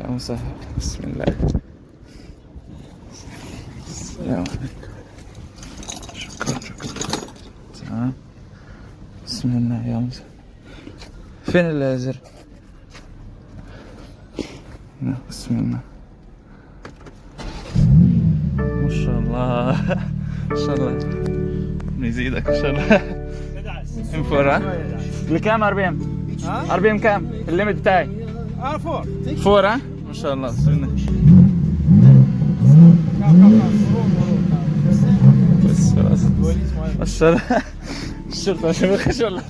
يا مسهل. بسم الله. السلام عليكم. شكرا. تمام. بسم الله يا مسهل. فين الليزر؟ بسم الله. ما شاء الله. ما شاء الله. يزيدك ما شاء الله. ام فور بكام؟ 40. 40 كام؟ الليمت بتاعي 4 ها؟ ما شاء الله. بسم الله. بس ما شاء الله. الشرطة ما شاء الله.